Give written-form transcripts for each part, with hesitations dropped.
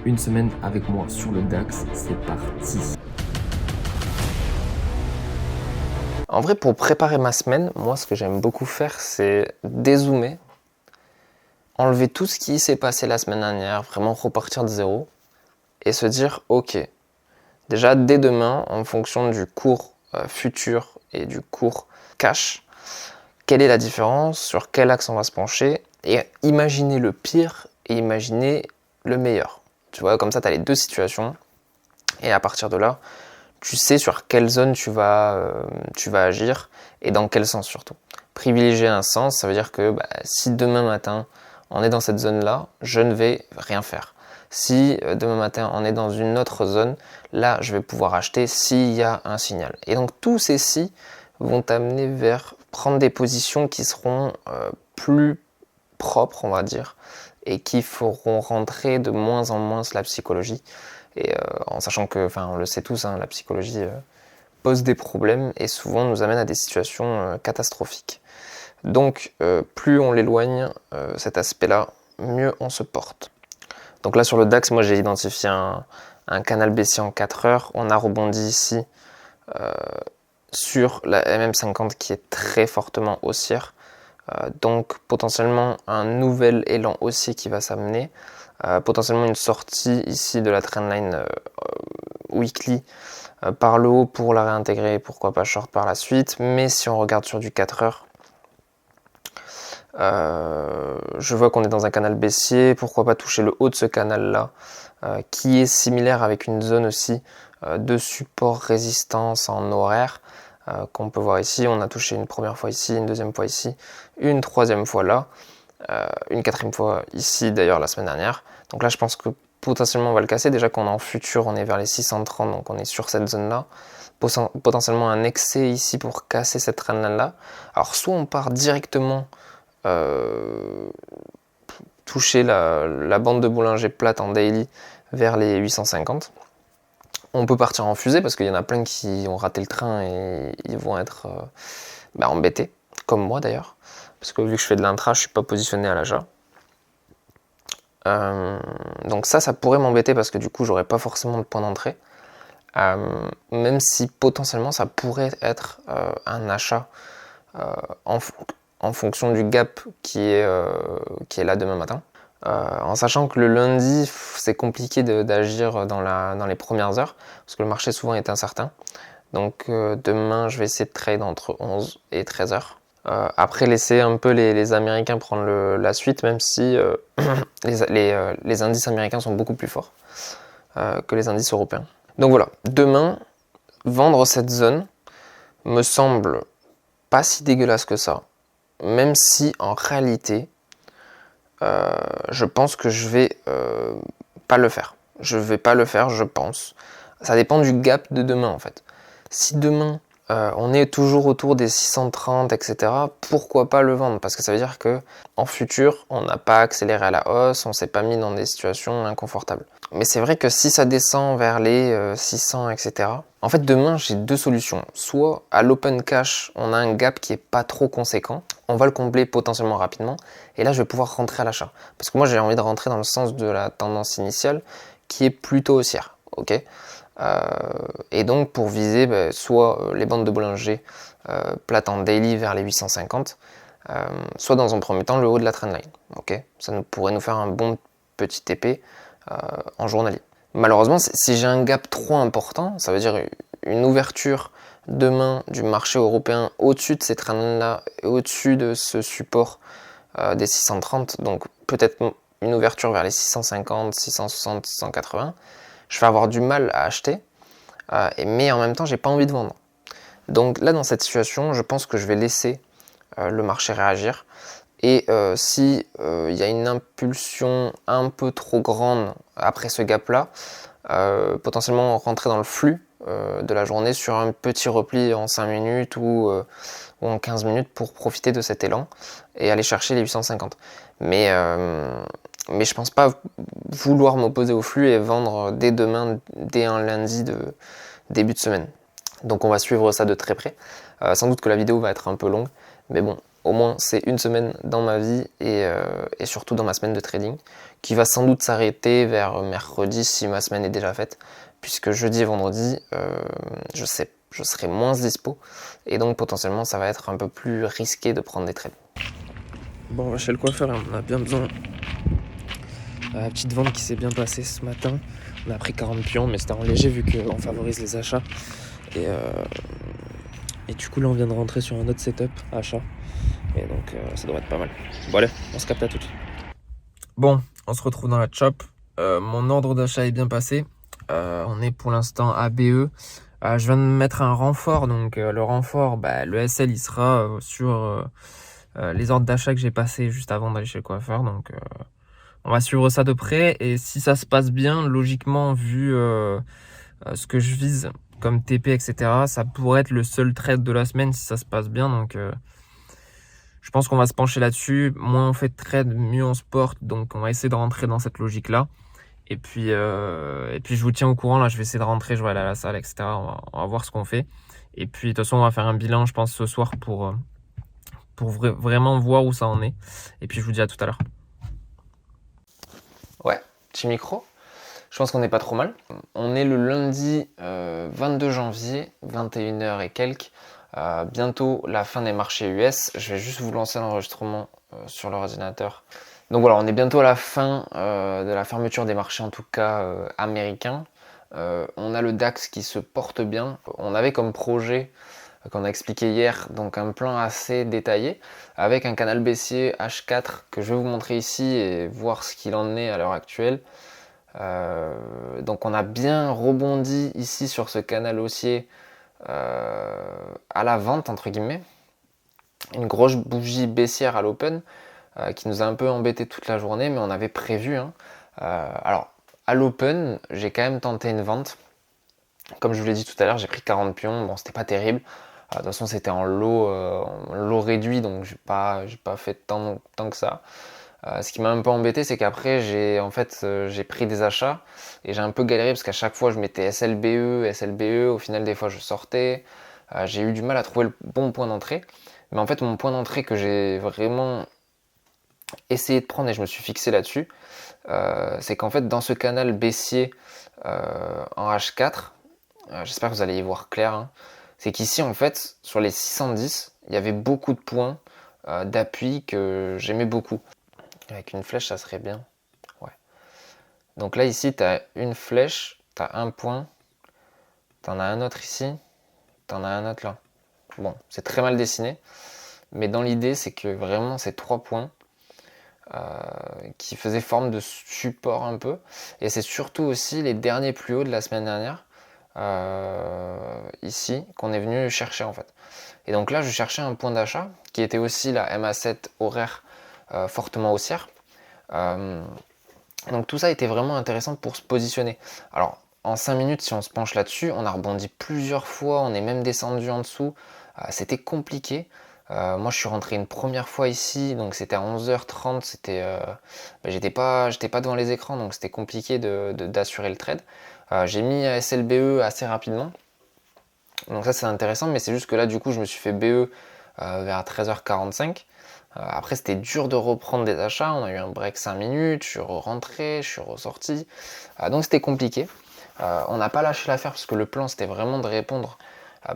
une semaine avec moi sur le DAX, c'est parti. En vrai, pour préparer ma semaine, moi, ce que j'aime beaucoup faire, c'est dézoomer, enlever tout ce qui s'est passé la semaine dernière, vraiment repartir de zéro, et se dire, ok, déjà dès demain, en fonction du cours futur et du cours cash, quelle est la différence, sur quel axe on va se pencher, et imaginer le pire et imaginer le meilleur. Tu vois, comme ça, tu as les deux situations, et à partir de là, tu sais sur quelle zone tu vas agir et dans quel sens surtout. Privilégier un sens, ça veut dire que si demain matin on est dans cette zone-là, je ne vais rien faire. Si demain matin on est dans une autre zone, là je vais pouvoir acheter s'il y a un signal. Et donc tous ces si vont t'amener vers prendre des positions qui seront plus propres, on va dire, et qui feront rentrer de moins en moins la psychologie. Et en sachant que, on le sait tous, la psychologie pose des problèmes et souvent nous amène à des situations catastrophiques. Donc plus on l'éloigne, cet aspect-là, mieux on se porte. Donc là sur le DAX, moi j'ai identifié un canal baissier en 4 heures. On a rebondi ici sur la MM50 qui est très fortement haussière. Donc potentiellement un nouvel élan haussier qui va s'amener. Potentiellement une sortie ici de la trendline weekly par le haut pour la réintégrer, pourquoi pas short par la suite. Mais si on regarde sur du 4 heures, je vois qu'on est dans un canal baissier, pourquoi pas toucher le haut de ce canal là qui est similaire avec une zone aussi de support résistance en horaire qu'on peut voir ici. On a touché une première fois ici, une deuxième fois ici, une troisième fois là, une quatrième fois ici d'ailleurs la semaine dernière. Donc là je pense que potentiellement on va le casser, déjà qu'on est en futur, on est vers les 630, donc on est sur cette zone là. Potentiellement un excès ici pour casser cette trend là. Alors soit on part directement toucher la bande de Bollinger plate en daily vers les 850. On peut partir en fusée parce qu'il y en a plein qui ont raté le train et ils vont être embêtés, comme moi d'ailleurs, parce que vu que je fais de l'intra, je suis pas positionné à l'achat. Donc ça pourrait m'embêter parce que du coup j'aurais pas forcément de point d'entrée, même si potentiellement ça pourrait être un achat en fonction du gap qui est là demain matin. En sachant que le lundi, c'est compliqué d'agir dans les premières heures, parce que le marché souvent est incertain. Donc demain, je vais essayer de trade entre 11 et 13 heures. Après, laisser un peu les Américains prendre la suite, même si les indices américains sont beaucoup plus forts que les indices européens. Donc voilà, demain, vendre cette zone me semble pas si dégueulasse que ça, même si en réalité, je pense que je vais pas le faire. Je vais pas le faire, je pense. Ça dépend du gap de demain en fait. Si demain on est toujours autour des 630, etc., pourquoi pas le vendre? Parce que ça veut dire que en futur, on n'a pas accéléré à la hausse, on s'est pas mis dans des situations inconfortables. Mais c'est vrai que si ça descend vers les 600, etc., en fait demain j'ai deux solutions. Soit à l'open cash, on a un gap qui est pas trop conséquent, on va le combler potentiellement rapidement, et là je vais pouvoir rentrer à l'achat. Parce que moi j'ai envie de rentrer dans le sens de la tendance initiale qui est plutôt haussière. Ok. Et donc pour viser soit les bandes de Bollinger plates en daily vers les 850, soit dans un premier temps le haut de la trendline. Okay, ça pourrait nous faire un bon petit TP en journalier. Malheureusement, si j'ai un gap trop important, ça veut dire une ouverture demain du marché européen au-dessus de ces trends-là, au-dessus de ce support des 630, donc peut-être une ouverture vers les 650, 660, 680, je vais avoir du mal à acheter, mais en même temps, j'ai pas envie de vendre. Donc là, dans cette situation, je pense que je vais laisser le marché réagir. Et si il y a une impulsion un peu trop grande après ce gap-là, potentiellement rentrer dans le flux de la journée sur un petit repli en 5 minutes ou en 15 minutes pour profiter de cet élan et aller chercher les 850. Mais je pense pas vouloir m'opposer au flux et vendre dès demain, dès un lundi de début de semaine. Donc on va suivre ça de très près. Sans doute que la vidéo va être un peu longue, mais bon, au moins c'est une semaine dans ma vie et surtout dans ma semaine de trading qui va sans doute s'arrêter vers mercredi si ma semaine est déjà faite, puisque jeudi et vendredi je serai moins dispo et donc potentiellement ça va être un peu plus risqué de prendre des trades. Bon, on va chez le coiffeur, on a bien besoin. La petite vente qui s'est bien passée ce matin, on a pris 40 pions mais c'était en léger vu qu'on favorise les achats et du coup là on vient de rentrer sur un autre setup achat et donc ça devrait être pas mal. Bon allez, on se capte à tout. Bon, on se retrouve dans la chop. Mon ordre d'achat est bien passé. On est pour l'instant à BE. Je viens de mettre un renfort, donc le renfort, le SL il sera sur les ordres d'achat que j'ai passés juste avant d'aller chez le coiffeur, donc on va suivre ça de près et si ça se passe bien, logiquement vu ce que je vise comme TP etc, ça pourrait être le seul trade de la semaine si ça se passe bien, donc je pense qu'on va se pencher là-dessus. Moins on fait de trade, mieux on se porte, donc on va essayer de rentrer dans cette logique là. Et puis je vous tiens au courant, là je vais essayer de rentrer, je vais aller à la salle etc, on va voir ce qu'on fait. Et puis de toute façon on va faire un bilan je pense ce soir pour vraiment voir où ça en est. Et puis je vous dis à tout à l'heure. Ouais, petit micro. Je pense qu'on n'est pas trop mal. On est le lundi 22 janvier, 21h et quelques. Bientôt la fin des marchés US. Je vais juste vous lancer l'enregistrement sur l'ordinateur. Donc voilà, on est bientôt à la fin de la fermeture des marchés, en tout cas américains. On a le DAX qui se porte bien. On avait comme projet, qu'on a expliqué hier, donc un plan assez détaillé, avec un canal baissier H4 que je vais vous montrer ici et voir ce qu'il en est à l'heure actuelle. Donc on a bien rebondi ici sur ce canal haussier à la vente entre guillemets, une grosse bougie baissière à l'open qui nous a un peu embêté toute la journée, mais on avait prévu alors à l'open j'ai quand même tenté une vente, comme je vous l'ai dit tout à l'heure, j'ai pris 40 pions, bon c'était pas terrible, de toute façon c'était en lot réduit, donc j'ai pas fait tant que ça. Ce qui m'a un peu embêté, c'est qu'après j'ai pris des achats et j'ai un peu galéré parce qu'à chaque fois je mettais SLBE, au final des fois je sortais. J'ai eu du mal à trouver le bon point d'entrée. Mais en fait mon point d'entrée que j'ai vraiment essayé de prendre et je me suis fixé là-dessus, c'est qu'en fait dans ce canal baissier en H4, j'espère que vous allez y voir clair, hein, c'est qu'ici en fait sur les 610, il y avait beaucoup de points d'appui que j'aimais beaucoup. Avec une flèche, ça serait bien. Ouais. Donc là, ici, tu as une flèche, tu as un point, tu en as un autre ici, tu en as un autre là. Bon, c'est très mal dessiné, mais dans l'idée, c'est que vraiment, ces 3 points qui faisaient forme de support un peu, et c'est surtout aussi les derniers plus hauts de la semaine dernière, ici, qu'on est venu chercher en fait. Et donc là, je cherchais un point d'achat, qui était aussi la MA7 horaire fortement haussière. Donc tout ça était vraiment intéressant pour se positionner. Alors en 5 minutes, si on se penche là-dessus, on a rebondi plusieurs fois, on est même descendu en dessous. C'était compliqué. Moi je suis rentré une première fois ici, donc c'était à 11h30, j'étais pas devant les écrans, donc c'était compliqué d'assurer le trade. J'ai mis SLBE assez rapidement. Donc ça c'est intéressant, mais c'est juste que là du coup je me suis fait BE vers 13h45. Après c'était dur de reprendre des achats, on a eu un break 5 minutes, je suis rentré, je suis ressorti, donc c'était compliqué. On n'a pas lâché l'affaire parce que le plan c'était vraiment de répondre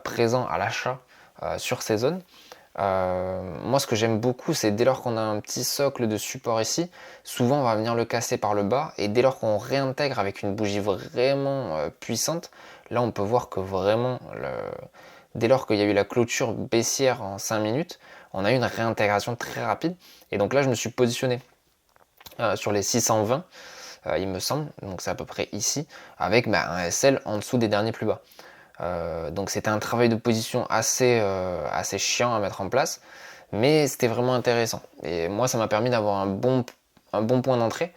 présent à l'achat sur ces zones. Moi ce que j'aime beaucoup c'est dès lors qu'on a un petit socle de support ici, souvent on va venir le casser par le bas et dès lors qu'on réintègre avec une bougie vraiment puissante, là on peut voir que vraiment dès lors qu'il y a eu la clôture baissière en 5 minutes, on a eu une réintégration très rapide. Et donc là, je me suis positionné sur les 620, il me semble, donc c'est à peu près ici, avec un SL en dessous des derniers plus bas. Donc c'était un travail de position assez chiant à mettre en place, mais c'était vraiment intéressant. Et moi, ça m'a permis d'avoir un bon point d'entrée,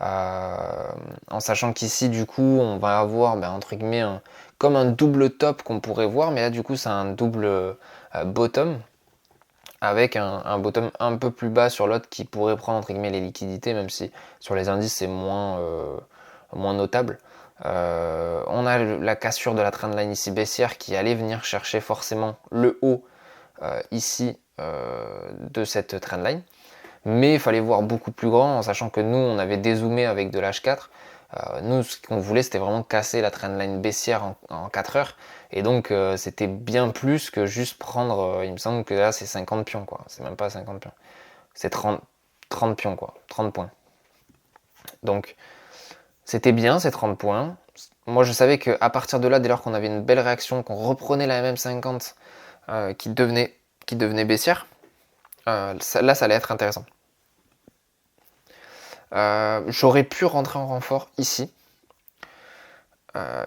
en sachant qu'ici, du coup, on va avoir, entre guillemets, comme un double top qu'on pourrait voir, mais là, du coup, c'est un double bottom, avec un bottom un peu plus bas sur l'autre qui pourrait prendre entre guillemets les liquidités, même si sur les indices c'est moins notable. On a la cassure de la trendline ici baissière qui allait venir chercher forcément le haut ici de cette trendline. Mais il fallait voir beaucoup plus grand, en sachant que nous, on avait dézoomé avec de l'H4. Nous, ce qu'on voulait, c'était vraiment casser la trendline baissière en 4 heures. Et donc, c'était bien plus que juste prendre, il me semble que là, c'est 50 pions, quoi. C'est même pas 50 pions. C'est 30 pions, quoi. 30 points. Donc, c'était bien, ces 30 points. Moi, je savais qu'à partir de là, dès lors qu'on avait une belle réaction, qu'on reprenait la MM50 qui devenait baissière, là, ça allait être intéressant. J'aurais pu rentrer en renfort ici.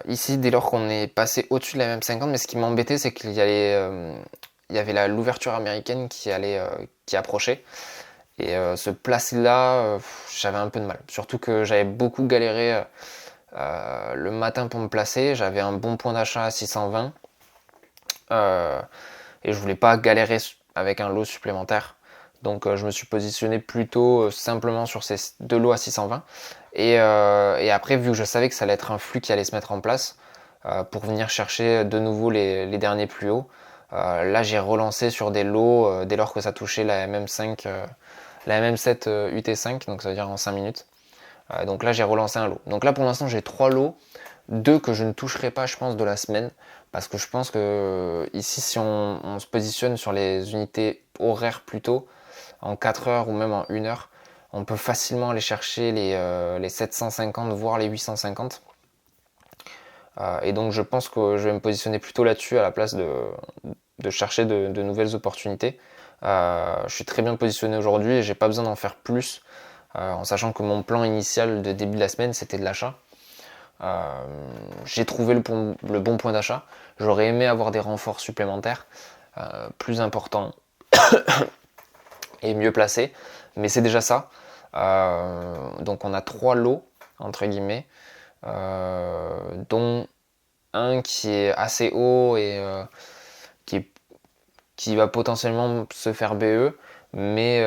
Ici, dès lors qu'on est passé au-dessus de la MM50, mais ce qui m'embêtait, c'est qu'il y avait l'ouverture américaine qui approchait. Et se placer là, j'avais un peu de mal. Surtout que j'avais beaucoup galéré le matin pour me placer. J'avais un bon point d'achat à 620. Et je voulais pas galérer avec un lot supplémentaire. Donc je me suis positionné plutôt simplement sur ces deux lots à 620. Et après, vu que je savais que ça allait être un flux qui allait se mettre en place pour venir chercher de nouveau les derniers plus hauts, là j'ai relancé sur des lots dès lors que ça touchait la MM5, la MM7 UT5, donc ça veut dire en 5 minutes. Donc là j'ai relancé un lot. Donc là pour l'instant j'ai 3 lots, 2 que je ne toucherai pas je pense de la semaine. Parce que je pense que ici si on se positionne sur les unités horaires plutôt, en 4 heures ou même en 1 heure, on peut facilement aller chercher les 750 voire les 850. Et donc je pense que je vais me positionner plutôt là-dessus à la place de chercher de nouvelles opportunités. Je suis très bien positionné aujourd'hui et j'ai pas besoin d'en faire plus, en sachant que mon plan initial de début de la semaine c'était de l'achat. J'ai trouvé le bon point d'achat. J'aurais aimé avoir des renforts supplémentaires plus importants et mieux placés, mais c'est déjà ça. Donc on a 3 lots entre guillemets, dont un qui est assez haut et qui va potentiellement se faire BE, mais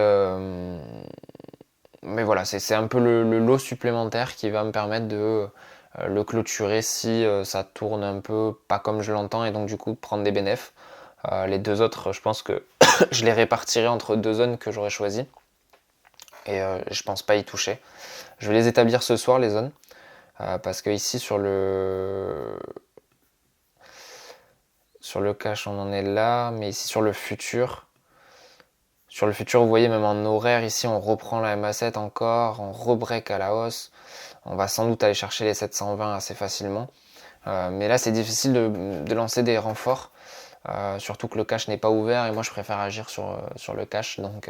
voilà, c'est un peu le lot supplémentaire qui va me permettre de le clôturer si ça tourne un peu pas comme je l'entends et donc du coup prendre des bénéfices. Les deux autres, je pense que je les répartirai entre 2 zones que j'aurais choisies et je pense pas y toucher. Je vais les établir ce soir les zones parce que ici sur le cash on en est là, mais ici sur le futur, vous voyez même en horaire ici on reprend la MA7 encore, on rebreak à la hausse. On va sans doute aller chercher les 720 assez facilement. Mais là, c'est difficile de lancer des renforts. Surtout que le cash n'est pas ouvert et moi, je préfère agir sur le cash, donc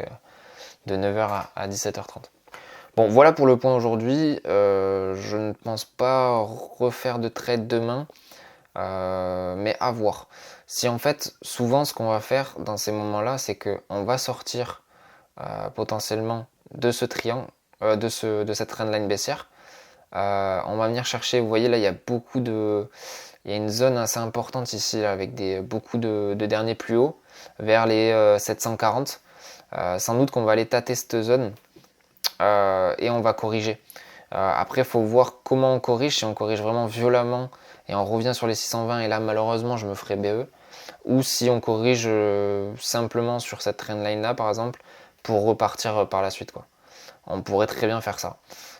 de 9h à 17h30. Bon, voilà pour le point aujourd'hui. Je ne pense pas refaire de trade demain, mais à voir. Si en fait, souvent, ce qu'on va faire dans ces moments-là, c'est qu'on va sortir potentiellement de ce triangle, de cette trendline baissière. On va venir chercher, vous voyez là il y a une zone assez importante ici là, avec beaucoup de derniers plus hauts vers les 740. Sans doute qu'on va aller tâter cette zone et on va corriger. Après il faut voir comment on corrige, si on corrige vraiment violemment et on revient sur les 620 et là malheureusement je me ferai BE, ou si on corrige simplement sur cette trendline là par exemple pour repartir par la suite quoi. On pourrait très bien faire ça.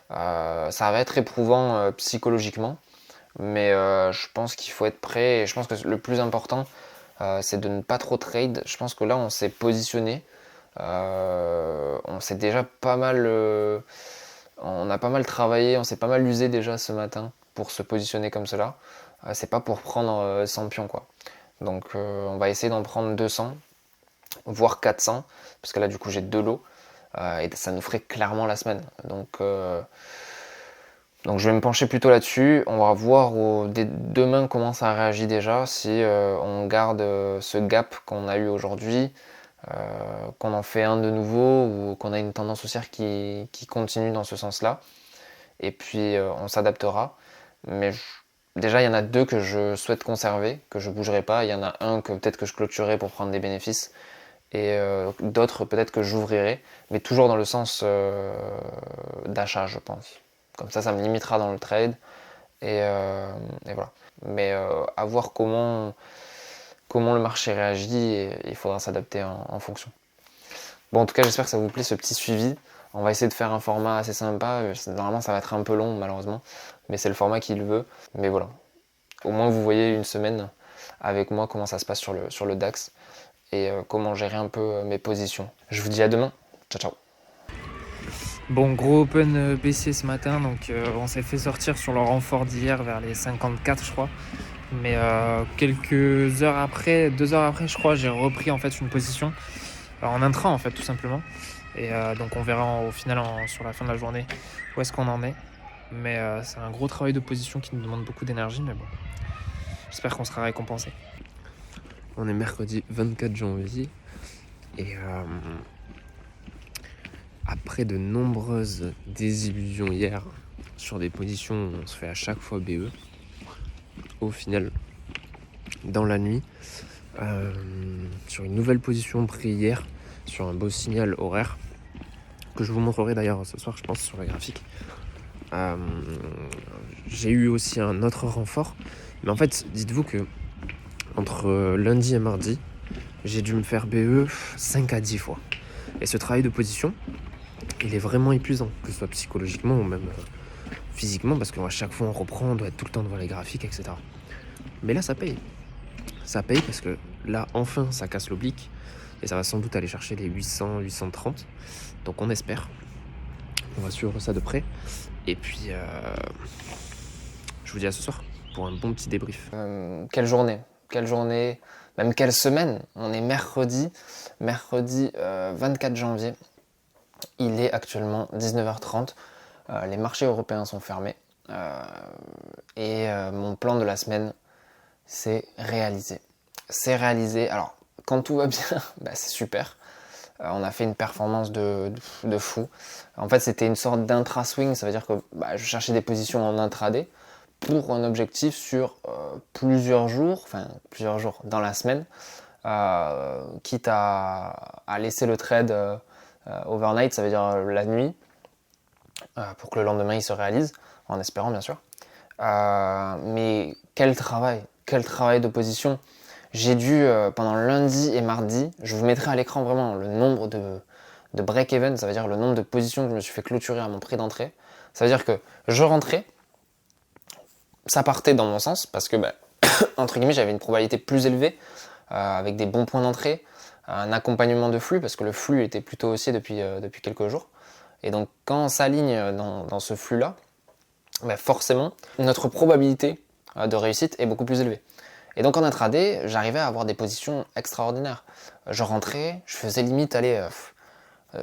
Ça va être éprouvant psychologiquement, mais je pense qu'il faut être prêt. Et je pense que le plus important, c'est de ne pas trop trade. Je pense que là, on s'est positionné. On s'est déjà pas mal. On a pas mal travaillé, on s'est pas mal usé déjà ce matin pour se positionner comme cela. C'est pas pour prendre 100 pions quoi. Donc on va essayer d'en prendre 200, voire 400, parce que là, du coup, j'ai 2 lots. Et ça nous ferait clairement la semaine. Donc je vais me pencher plutôt là-dessus. On va voir demain comment ça réagit déjà. Si on garde ce gap qu'on a eu aujourd'hui, qu'on en fait un de nouveau ou qu'on a une tendance haussière qui continue dans ce sens-là. Et puis on s'adaptera. Mais déjà, il y en a 2 que je souhaite conserver, que je ne bougerai pas. Il y en a un que peut-être que je clôturerai pour prendre des bénéfices. Et d'autres peut-être que j'ouvrirai, mais toujours dans le sens d'achat je pense. Comme ça me limitera dans le trade et voilà. Mais à voir comment comment le marché réagit et il faudra s'adapter en fonction. Bon, en tout cas, j'espère que ça vous plaît ce petit suivi. On va essayer de faire un format assez sympa. Normalement, ça va être un peu long, malheureusement, mais c'est le format qu'il veut. Mais voilà, au moins vous voyez une semaine avec moi comment ça se passe sur le DAX et comment gérer un peu mes positions. Je vous dis à demain. Ciao, ciao. Bon, gros open baissier ce matin, donc on s'est fait sortir sur le renfort d'hier vers les 54 je crois. Mais quelques heures après, 2 heures après je crois, j'ai repris en fait une position en intra en fait tout simplement. Et donc on verra au final sur la fin de la journée où est-ce qu'on en est. Mais c'est un gros travail de position qui nous demande beaucoup d'énergie, mais bon, j'espère qu'on sera récompensé. On est mercredi 24 janvier et après de nombreuses désillusions hier sur des positions où on se fait à chaque fois BE, au final, dans la nuit, sur une nouvelle position prise hier, sur un beau signal horaire, que je vous montrerai d'ailleurs ce soir, je pense, sur la graphique. J'ai eu aussi un autre renfort, mais en fait, dites-vous que entre lundi et mardi, j'ai dû me faire BE 5 à 10 fois. Et ce travail de position, il est vraiment épuisant, que ce soit psychologiquement ou même physiquement, parce qu'à chaque fois on reprend, on doit être tout le temps devant les graphiques, etc. Mais là, ça paye. Ça paye parce que là, enfin, ça casse l'oblique. Et ça va sans doute aller chercher les 800, 830. Donc on espère. On va suivre ça de près. Et puis, je vous dis à ce soir pour un bon petit débrief. Quelle journée, même quelle semaine. On est mercredi 24 janvier. Il est actuellement 19h30. Les marchés européens sont fermés. Et mon plan de la semaine, c'est réalisé. C'est réalisé. Alors, quand tout va bien, c'est super. On a fait une performance de fou. En fait, c'était une sorte d'intra-swing. Ça veut dire que je cherchais des positions en intraday pour un objectif sur plusieurs jours dans la semaine, quitte à laisser le trade overnight, ça veut dire la nuit, pour que le lendemain il se réalise, en espérant bien sûr. Mais quel travail de position. J'ai dû, pendant lundi et mardi, je vous mettrai à l'écran vraiment le nombre de break-even, ça veut dire le nombre de positions que je me suis fait clôturer à mon prix d'entrée. Ça veut dire que je rentrais, ça partait dans mon sens, parce que, entre guillemets, j'avais une probabilité plus élevée, avec des bons points d'entrée, un accompagnement de flux, parce que le flux était plutôt haussier depuis quelques jours. Et donc, quand on s'aligne dans ce flux-là, forcément, notre probabilité de réussite est beaucoup plus élevée. Et donc en intraday, j'arrivais à avoir des positions extraordinaires. Je rentrais, je faisais limite,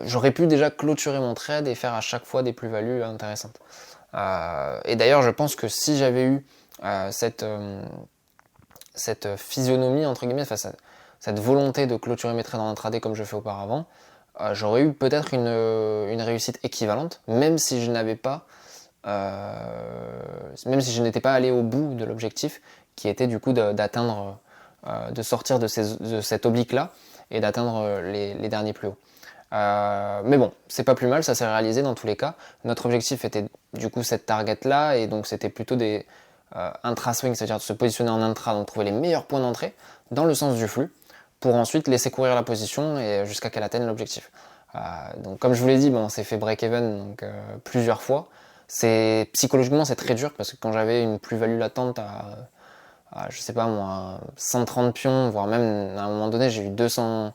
j'aurais pu déjà clôturer mon trade et faire à chaque fois des plus-values intéressantes. Et d'ailleurs, je pense que si j'avais eu cette physionomie, entre guillemets, cette volonté de clôturer mes trades en intraday comme je fais auparavant, j'aurais eu peut-être une réussite équivalente, même si je n'étais pas allé au bout de l'objectif, qui était du coup d'atteindre, de sortir de cet oblique-là et d'atteindre les derniers plus hauts. Mais bon, c'est pas plus mal, ça s'est réalisé dans tous les cas. Notre objectif était du coup cette target-là, et donc c'était plutôt des intra-swing, c'est-à-dire de se positionner en intra, donc trouver les meilleurs points d'entrée dans le sens du flux, pour ensuite laisser courir la position et jusqu'à qu'elle atteigne l'objectif. Donc comme je vous l'ai dit, on s'est fait break-even plusieurs fois. Psychologiquement c'est très dur, parce que quand j'avais une plus-value latente je sais pas moi, 130 pions, voire même à un moment donné j'ai eu 200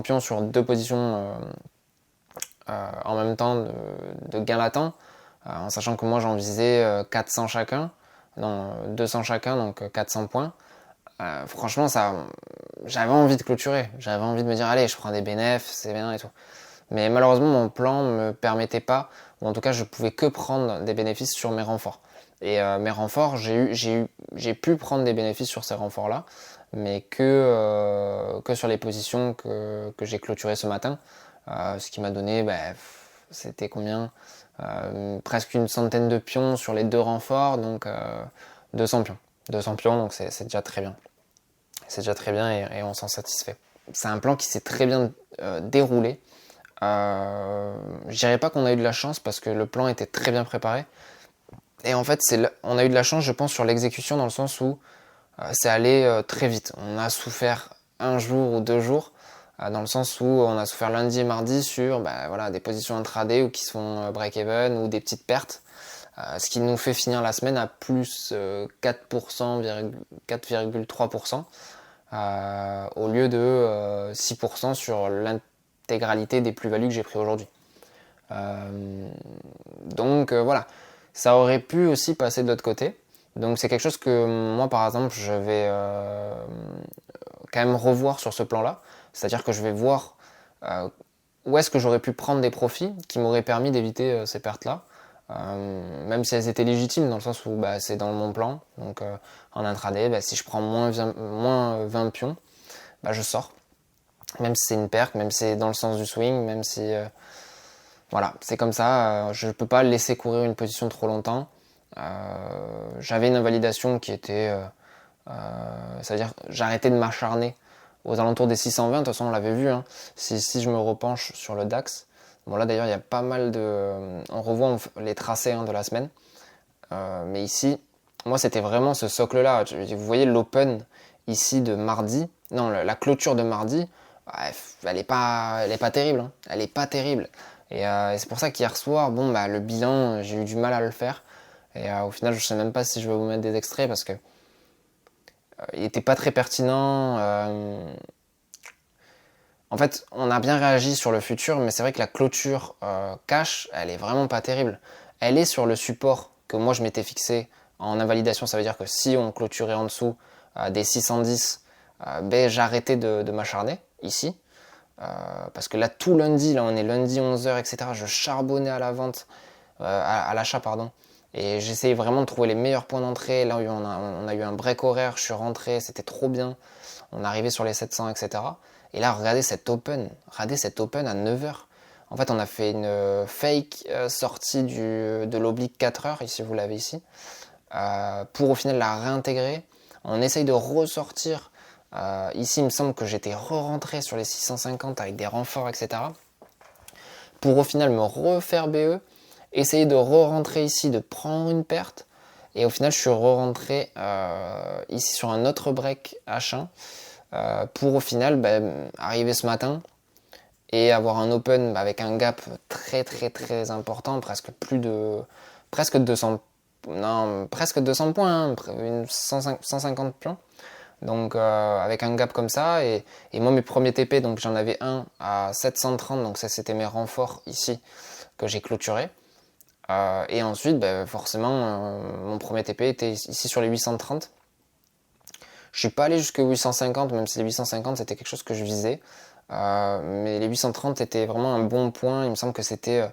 pions sur 2 positions en même temps de gain latent, en sachant que moi j'en visais 400 chacun, non 200 chacun, donc 400 points. Franchement j'avais envie de clôturer, j'avais envie de me dire allez, je prends des bénéfices, c'est bien et tout. Mais malheureusement mon plan ne me permettait pas, ou en tout cas je pouvais que prendre des bénéfices sur mes renforts. Et mes renforts, j'ai pu prendre des bénéfices sur ces renforts-là, mais que sur les positions que j'ai clôturées ce matin, ce qui m'a donné, c'était combien, presque une centaine de pions sur les 2 renforts, donc 200 pions. 200 pions, donc c'est déjà très bien. C'est déjà très bien et on s'en satisfait. C'est un plan qui s'est très bien déroulé. Je dirais pas qu'on a eu de la chance, parce que le plan était très bien préparé. Et en fait, on a eu de la chance, je pense, sur l'exécution, dans le sens où c'est allé très vite. On a souffert un jour ou 2 jours, dans le sens où on a souffert lundi et mardi sur des positions intraday ou qui se font break-even ou des petites pertes, ce qui nous fait finir la semaine à plus 4%, 4,3%, au lieu de 6% sur l'intégralité des plus-values que j'ai pris aujourd'hui. Donc voilà, ça aurait pu aussi passer de l'autre côté. Donc c'est quelque chose que moi par exemple je vais quand même revoir sur ce plan-là. C'est-à-dire que je vais voir où est-ce que j'aurais pu prendre des profits qui m'auraient permis d'éviter ces pertes-là. Même si elles étaient légitimes dans le sens où c'est dans mon plan. Donc en intraday, si je prends moins 20 pions, je sors. Même si c'est une perte, même si c'est dans le sens du swing, même si... voilà, c'est comme ça. Je ne peux pas laisser courir une position trop longtemps. J'avais une invalidation qui était... c'est-à-dire j'arrêtais de m'acharner aux alentours des 620. De toute façon, on l'avait vu. Hein. Si je me repenche sur le DAX... Bon là d'ailleurs il y a pas mal de... On revoit les tracés de la semaine. Mais ici, moi c'était vraiment ce socle-là. Vous voyez l'open ici de mardi. Non, la clôture de mardi, elle est pas terrible. Hein. Elle est pas terrible. Et c'est pour ça qu'hier soir, le bilan, j'ai eu du mal à le faire. Et au final, je sais même pas si je vais vous mettre des extraits parce que il était pas très pertinent. En fait, on a bien réagi sur le futur, mais c'est vrai que la clôture cash, elle est vraiment pas terrible. Elle est sur le support que moi je m'étais fixé en invalidation. Ça veut dire que si on clôturait en dessous des 610, j'arrêtais de m'acharner ici. Parce que là, tout lundi, là on est lundi 11h, etc. Je charbonnais à la vente, à l'achat, pardon. Et j'essayais vraiment de trouver les meilleurs points d'entrée. Là, on a eu un break horaire, je suis rentré, c'était trop bien. On arrivait sur les 700, etc. Et là, regardez cet open à 9h. En fait, on a fait une fake sortie de l'oblique 4h, ici vous l'avez ici, pour au final la réintégrer. On essaye de ressortir. Ici, il me semble que j'étais re-rentré sur les 650 avec des renforts, etc. Pour au final me refaire BE, essayer de re-rentrer ici, de prendre une perte. Et au final, je suis re-rentré ici sur un autre break H1 pour au final arriver ce matin et avoir un open avec un gap très très très important, presque 200 points, 150 pions. Donc avec un gap comme ça, et moi mes premiers TP, donc j'en avais un à 730, donc ça c'était mes renforts ici que j'ai clôturé. Et ensuite forcément mon premier TP était ici sur les 830. Je suis pas allé jusqu'à 850, même si les 850 c'était quelque chose que je visais. Mais les 830 étaient vraiment un bon point. Il me semble que c'était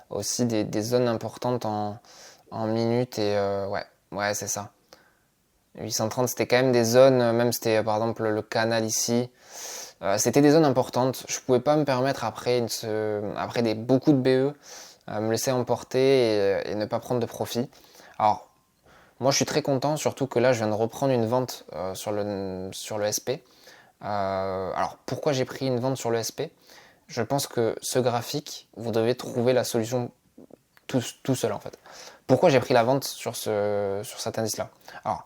aussi des zones importantes en minutes. Et ouais, c'est ça. 830 c'était quand même des zones, même c'était par exemple le canal ici. C'était des zones importantes. Je pouvais pas me permettre après beaucoup de BE, me laisser emporter et ne pas prendre de profit. Alors, moi je suis très content, surtout que là je viens de reprendre une vente sur le SP. Alors pourquoi j'ai pris une vente sur le SP? Je pense que ce graphique, vous devez trouver la solution tout seul en fait. Pourquoi j'ai pris la vente sur cet indice-là? Alors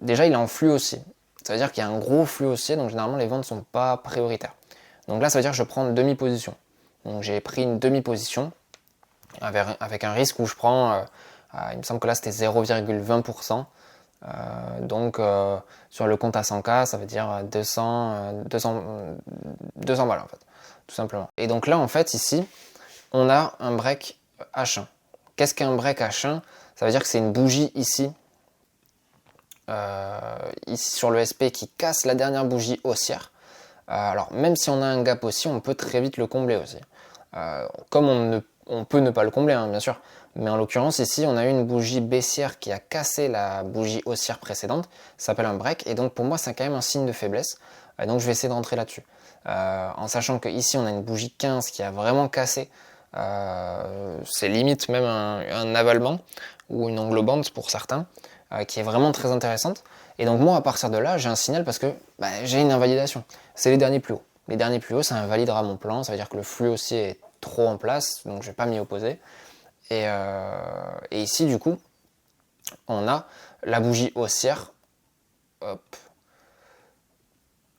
déjà il est en flux haussier. Ça veut dire qu'il y a un gros flux haussier, donc généralement les ventes ne sont pas prioritaires. Donc là ça veut dire que je prends une demi-position. Donc j'ai pris une demi-position avec un risque où je prends, il me semble que là c'était 0,20%. Donc sur le compte à 100K, ça veut dire 200 balles en fait, tout simplement. Et donc là en fait ici, on a un break H1. Qu'est-ce qu'un break H1? Ça veut dire que c'est une bougie ici sur le SP qui casse la dernière bougie haussière. Alors même si on a un gap aussi, on peut très vite le combler aussi. Comme on peut ne pas le combler, hein, bien sûr. Mais en l'occurrence, ici, on a eu une bougie baissière qui a cassé la bougie haussière précédente. Ça s'appelle un break. Et donc, pour moi, c'est quand même un signe de faiblesse. Et donc, je vais essayer de rentrer là-dessus. En sachant qu'ici, on a une bougie 15 qui a vraiment cassé. C'est limite même un avalement ou une englobante pour certains, qui est vraiment très intéressante. Et donc, moi, à partir de là, j'ai un signal parce que j'ai une invalidation. C'est les derniers plus hauts. Les derniers plus hauts, ça invalidera mon plan. Ça veut dire que le flux haussier est trop en place. Donc, je ne vais pas m'y opposer. Et ici, du coup, on a la bougie haussière hop,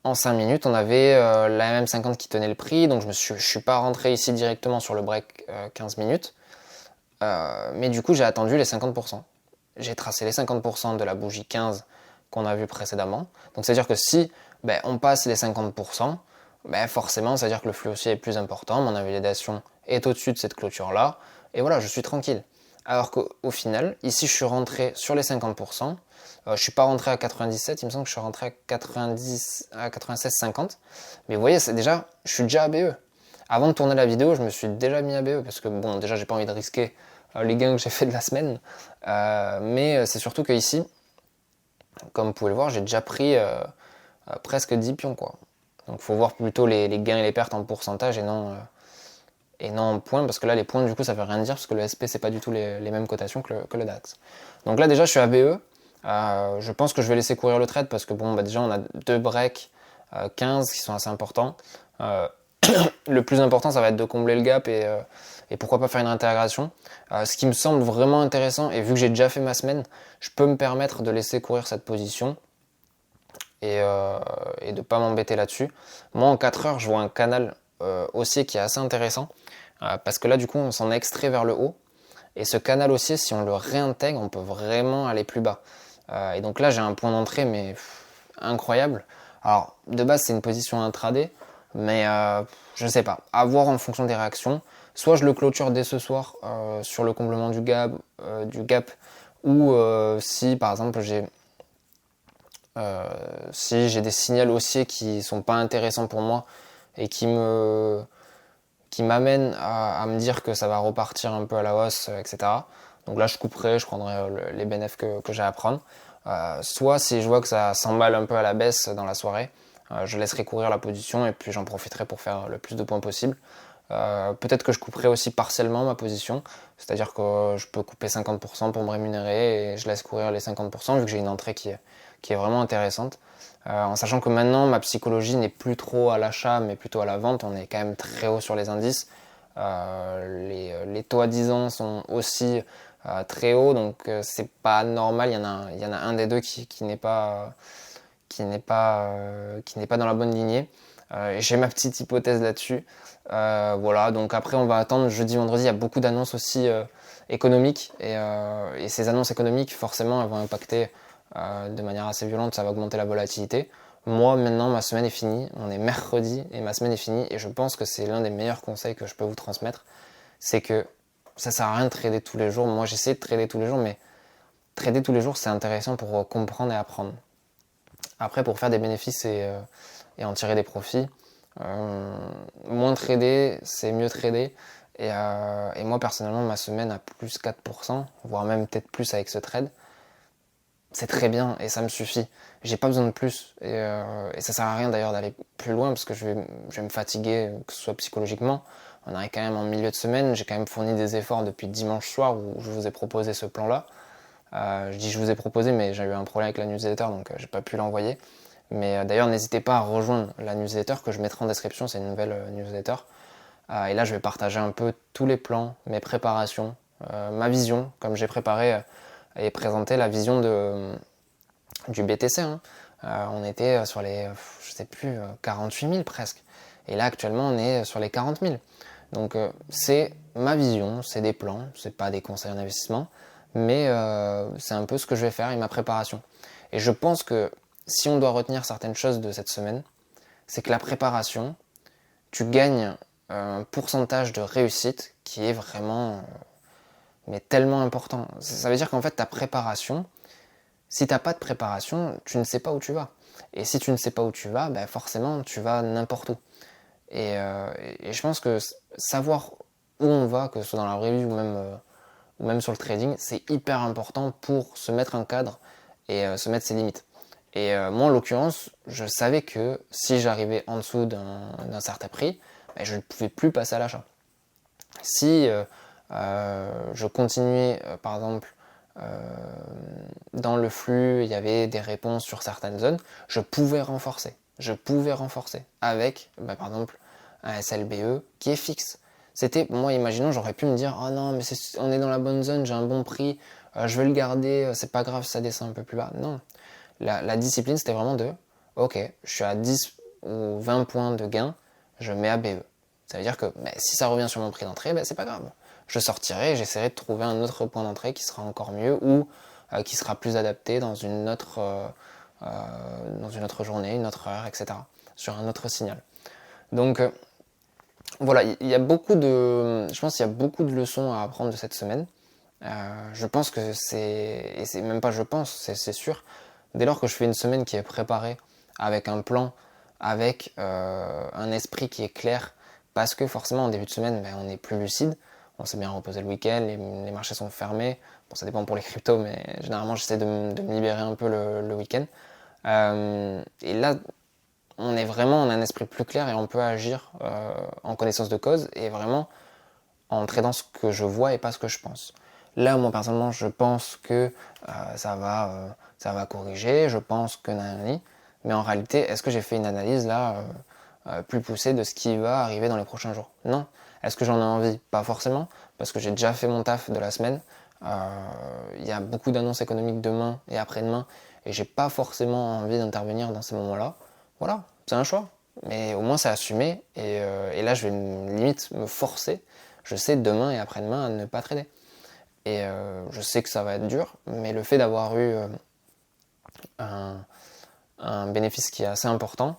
en 5 minutes, on avait la MM50 qui tenait le prix, donc je suis pas rentré ici directement sur le break 15 minutes, mais du coup j'ai attendu les 50%. J'ai tracé les 50% de la bougie 15 qu'on a vu précédemment, donc c'est à dire que si on passe les 50%, forcément c'est à dire que le flux haussier est plus important, mon invalidation est au-dessus de cette clôture là, et voilà, je suis tranquille. Alors qu'au final, ici je suis rentré sur les 50%, je suis pas rentré à 97, il me semble que je suis rentré à 96,50. Mais vous voyez, je suis déjà à BE. Avant de tourner la vidéo, je me suis déjà mis à BE parce que bon, déjà j'ai pas envie de risquer les gains que j'ai fait de la semaine. Mais c'est surtout que ici, comme vous pouvez le voir, j'ai déjà pris presque 10 pions quoi. Donc il faut voir plutôt les gains et les pertes en pourcentage et non en points, parce que là les points du coup ça veut rien dire parce que le SP c'est pas du tout les mêmes cotations que le DAX. Donc là déjà je suis à BE. Je pense que je vais laisser courir le trade parce que bon déjà on a 2 breaks 15 qui sont assez importants. Le plus important ça va être de combler le gap et pourquoi pas faire une intégration. Ce qui me semble vraiment intéressant, et vu que j'ai déjà fait ma semaine, je peux me permettre de laisser courir cette position et de pas m'embêter là-dessus. Moi en 4 heures je vois un canal haussier qui est assez intéressant parce que là du coup on s'en extrait vers le haut, et ce canal haussier si on le réintègre on peut vraiment aller plus bas. Et donc là j'ai un point d'entrée mais incroyable. Alors de base c'est une position intraday, mais je sais pas, à voir en fonction des réactions. Soit je le clôture dès ce soir sur le comblement du gap, ou si par exemple si j'ai des signaux haussiers qui sont pas intéressants pour moi et qui m'amènent à me dire que ça va repartir un peu à la hausse, etc. Donc là je couperai, je prendrai les bénéfices que j'ai à prendre. Soit si je vois que ça s'emballe un peu à la baisse dans la soirée, je laisserai courir la position et puis j'en profiterai pour faire le plus de points possible. Peut-être que je couperai aussi partiellement ma position, c'est-à-dire que je peux couper 50% pour me rémunérer et je laisse courir les 50% vu que j'ai une entrée qui est vraiment intéressante. En sachant que maintenant ma psychologie n'est plus trop à l'achat mais plutôt à la vente, on est quand même très haut sur les indices. Les taux à 10 ans sont aussi très hauts, donc c'est pas normal, il y en a un des deux qui n'est pas dans la bonne lignée. J'ai ma petite hypothèse là-dessus. Voilà, donc après on va attendre jeudi, vendredi, il y a beaucoup d'annonces aussi économiques, et ces annonces économiques forcément elles vont impacter de manière assez violente, ça va augmenter la volatilité. Moi maintenant ma semaine est finie, on est mercredi et ma semaine est finie, et je pense que c'est l'un des meilleurs conseils que je peux vous transmettre, c'est que ça sert à rien de trader tous les jours. Moi j'essaie de trader tous les jours, mais trader tous les jours c'est intéressant pour comprendre et apprendre. Après pour faire des bénéfices et en tirer des profits, moins trader c'est mieux trader, et moi personnellement ma semaine à plus 4%, voire même peut-être plus avec ce trade, c'est très bien et ça me suffit. J'ai pas besoin de plus, et ça sert à rien d'ailleurs d'aller plus loin parce que je vais me fatiguer, que ce soit psychologiquement. On arrive quand même en milieu de semaine, j'ai quand même fourni des efforts depuis dimanche soir où je vous ai proposé ce plan là. Je dis je vous ai proposé, mais j'ai eu un problème avec la newsletter donc j'ai pas pu l'envoyer. Mais d'ailleurs n'hésitez pas à rejoindre la newsletter que je mettrai en description, c'est une nouvelle newsletter. Et là je vais partager un peu tous les plans, mes préparations, ma vision, comme j'ai préparé et présenté la vision du BTC. On était sur les, je sais plus, 48 000 presque. Et là actuellement on est sur les 40 000. Donc c'est ma vision, c'est des plans, c'est pas des conseils en investissement, mais c'est un peu ce que je vais faire et ma préparation. Et je pense que si on doit retenir certaines choses de cette semaine, c'est que la préparation, tu gagnes un pourcentage de réussite qui est vraiment mais tellement important. Ça veut dire qu'en fait ta préparation, si tu n'as pas de préparation, tu ne sais pas où tu vas. Et si tu ne sais pas où tu vas, forcément tu vas n'importe où. Et je pense que savoir où on va, que ce soit dans la vraie vie ou même sur le trading, c'est hyper important pour se mettre un cadre et se mettre ses limites. Et moi en l'occurrence, je savais que si j'arrivais en dessous d'un certain prix, je ne pouvais plus passer à l'achat. Si je continuais par exemple dans le flux, il y avait des réponses sur certaines zones, je pouvais renforcer avec par exemple un SLBE qui est fixe. C'était, moi imaginons, j'aurais pu me dire oh non mais on est dans la bonne zone, j'ai un bon prix, je vais le garder, c'est pas grave si ça descend un peu plus bas. Non, La discipline, c'était vraiment de, ok, je suis à 10 ou 20 points de gain, je mets à BE. Ça veut dire que si ça revient sur mon prix d'entrée, c'est pas grave. Je sortirai et j'essaierai de trouver un autre point d'entrée qui sera encore mieux ou qui sera plus adapté dans une autre journée, une autre heure, etc. Sur un autre signal. Donc voilà, je pense qu'il y a beaucoup de leçons à apprendre de cette semaine. Je pense que et c'est même pas je pense, c'est sûr, dès lors que je fais une semaine qui est préparée, avec un plan, avec un esprit qui est clair, parce que forcément en début de semaine, on est plus lucide, on s'est bien reposé le week-end, les marchés sont fermés, bon ça dépend pour les cryptos, mais généralement j'essaie de me libérer un peu le week-end. Et là, on a un esprit plus clair et on peut agir en connaissance de cause et vraiment en tradant ce que je vois et pas ce que je pense. Là, moi, personnellement, je pense que ça va corriger, je pense que nanani, mais en réalité, est-ce que j'ai fait une analyse là plus poussée de ce qui va arriver dans les prochains jours? Non. Est-ce que j'en ai envie? Pas forcément, parce que j'ai déjà fait mon taf de la semaine. Il y a beaucoup d'annonces économiques demain et après-demain, et j'ai pas forcément envie d'intervenir dans ces moments-là. Voilà, c'est un choix, mais au moins c'est assumé, et là je vais limite me forcer. Je sais demain et après-demain à ne pas trader. Et je sais que ça va être dur, mais le fait d'avoir eu un bénéfice qui est assez important,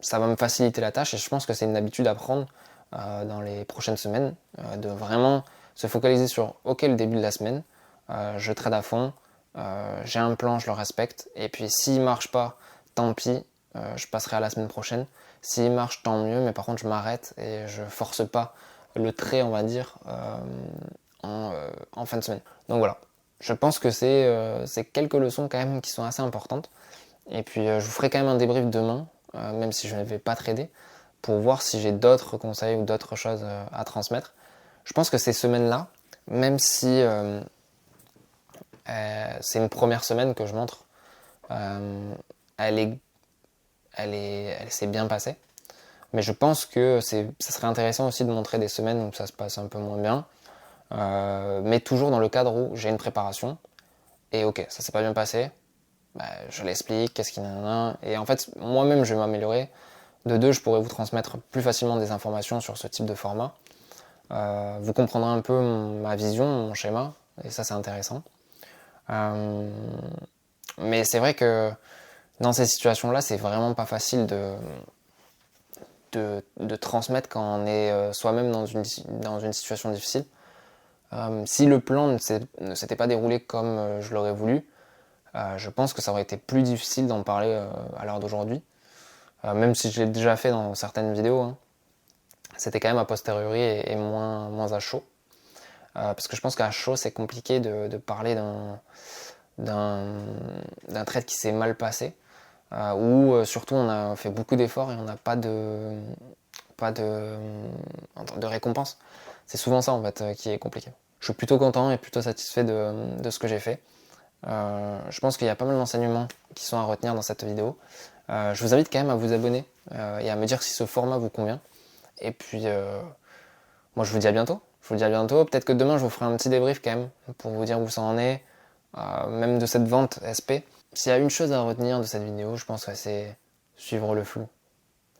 ça va me faciliter la tâche, et je pense que c'est une habitude à prendre dans les prochaines semaines, de vraiment se focaliser sur ok, le début de la semaine, je trade à fond, j'ai un plan, je le respecte, et puis s'il marche pas, tant pis, je passerai à la semaine prochaine. S'il marche, tant mieux, mais par contre je m'arrête et je force pas le trait, on va dire, en fin de semaine. Donc voilà, je pense que c'est quelques leçons quand même qui sont assez importantes. Et puis je vous ferai quand même un débrief demain, même si je ne vais pas trader, pour voir si j'ai d'autres conseils ou d'autres choses à transmettre. Je pense que ces semaines-là, même si c'est une première semaine que je montre, elle s'est bien passée. Mais je pense que ça serait intéressant aussi de montrer des semaines où ça se passe un peu moins bien, mais toujours dans le cadre où j'ai une préparation, et ok, ça s'est pas bien passé, je l'explique, qu'est-ce qu'il y en a, et en fait, moi-même, je vais m'améliorer. De deux, je pourrais vous transmettre plus facilement des informations sur ce type de format. Vous comprendrez un peu ma vision, mon schéma, et ça, c'est intéressant. Mais c'est vrai que dans ces situations-là, c'est vraiment pas facile de transmettre quand on est soi-même dans une situation difficile. Si le plan ne s'était pas déroulé comme je l'aurais voulu, je pense que ça aurait été plus difficile d'en parler à l'heure d'aujourd'hui. Même si je l'ai déjà fait dans certaines vidéos, hein, c'était quand même a posteriori et moins à chaud. Parce que je pense qu'à chaud, c'est compliqué de parler d'un trade qui s'est mal passé, où surtout on a fait beaucoup d'efforts et on n'a pas de récompense. C'est souvent ça en fait qui est compliqué. Je suis plutôt content et plutôt satisfait de ce que j'ai fait. Je pense qu'il y a pas mal d'enseignements qui sont à retenir dans cette vidéo. Je vous invite quand même à vous abonner et à me dire si ce format vous convient. Et puis, moi je vous dis à bientôt. Peut-être que demain je vous ferai un petit débrief quand même pour vous dire où ça en est, même de cette vente SP. S'il y a une chose à retenir de cette vidéo, je pense que c'est suivre le flux.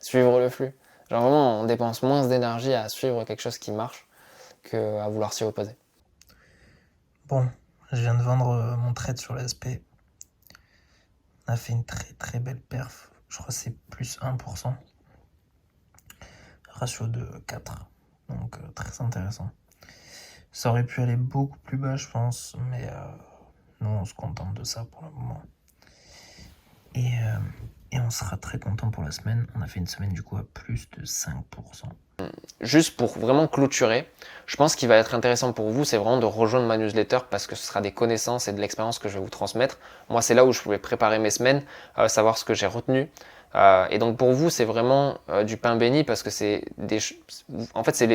Suivre le flux. Genre vraiment, on dépense moins d'énergie à suivre quelque chose qui marche qu'à vouloir s'y opposer. Bon, je viens de vendre mon trade sur le SP. On a fait une très très belle perf. Je crois que c'est plus 1%. Ratio de 4. Donc très intéressant. Ça aurait pu aller beaucoup plus bas, je pense. Mais nous, on se contente de ça pour le moment. Et on sera très content pour la semaine. On a fait une semaine du coup à plus de 5%. Juste pour vraiment clôturer, je pense qu'il va être intéressant pour vous, c'est vraiment de rejoindre ma newsletter parce que ce sera des connaissances et de l'expérience que je vais vous transmettre. Moi, c'est là où je pouvais préparer mes semaines, savoir ce que j'ai retenu. Et donc pour vous, c'est vraiment du pain béni parce que c'est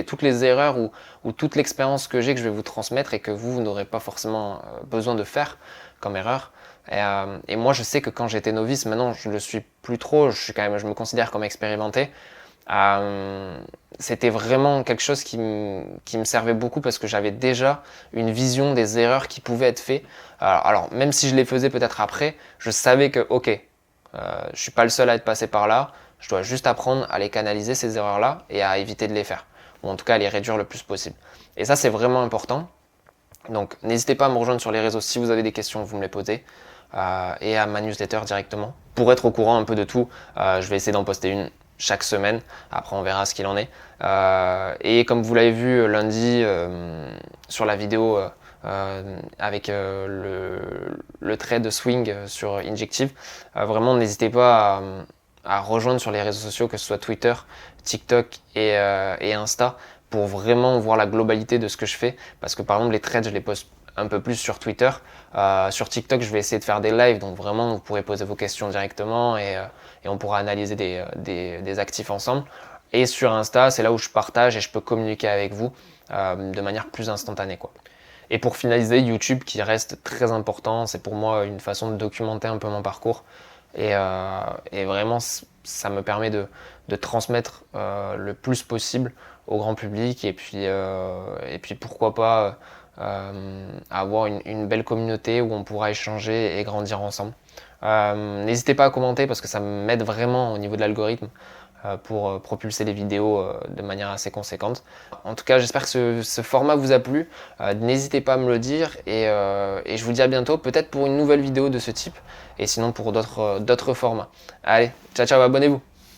toutes les erreurs ou toute l'expérience que j'ai que je vais vous transmettre et que vous n'aurez pas forcément besoin de faire comme erreur. Et moi, je sais que quand j'étais novice, maintenant je le suis plus trop, je me considère comme expérimenté. C'était vraiment quelque chose qui me servait beaucoup parce que j'avais déjà une vision des erreurs qui pouvaient être faites. Alors même si je les faisais peut-être après, je savais que ok, je suis pas le seul à être passé par là, je dois juste apprendre à les canaliser ces erreurs-là et à éviter de les faire, ou en tout cas à les réduire le plus possible. Et ça c'est vraiment important. Donc n'hésitez pas à me rejoindre sur les réseaux si vous avez des questions, vous me les posez, et à ma newsletter directement pour être au courant un peu de tout. Je vais essayer d'en poster une chaque semaine, après on verra ce qu'il en est. Et comme vous l'avez vu lundi sur la vidéo avec le trade swing sur Injective, vraiment n'hésitez pas à rejoindre sur les réseaux sociaux, que ce soit Twitter, TikTok et Insta, pour vraiment voir la globalité de ce que je fais. Parce que par exemple les trades je les poste un peu plus sur Twitter. Sur TikTok je vais essayer de faire des lives, donc vraiment vous pourrez poser vos questions directement et on pourra analyser des actifs ensemble. Et sur Insta c'est là où je partage et je peux communiquer avec vous de manière plus instantanée, quoi. Et pour finaliser, YouTube qui reste très important, c'est pour moi une façon de documenter un peu mon parcours. Et vraiment, ça me permet de transmettre le plus possible au grand public. Et puis pourquoi pas avoir une belle communauté où on pourra échanger et grandir ensemble. N'hésitez pas à commenter parce que ça m'aide vraiment au niveau de l'algorithme pour propulser les vidéos de manière assez conséquente. En tout cas, j'espère que ce format vous a plu. N'hésitez pas à me le dire et je vous dis à bientôt, peut-être pour une nouvelle vidéo de ce type et sinon pour d'autres formats. Allez, ciao ciao, abonnez-vous.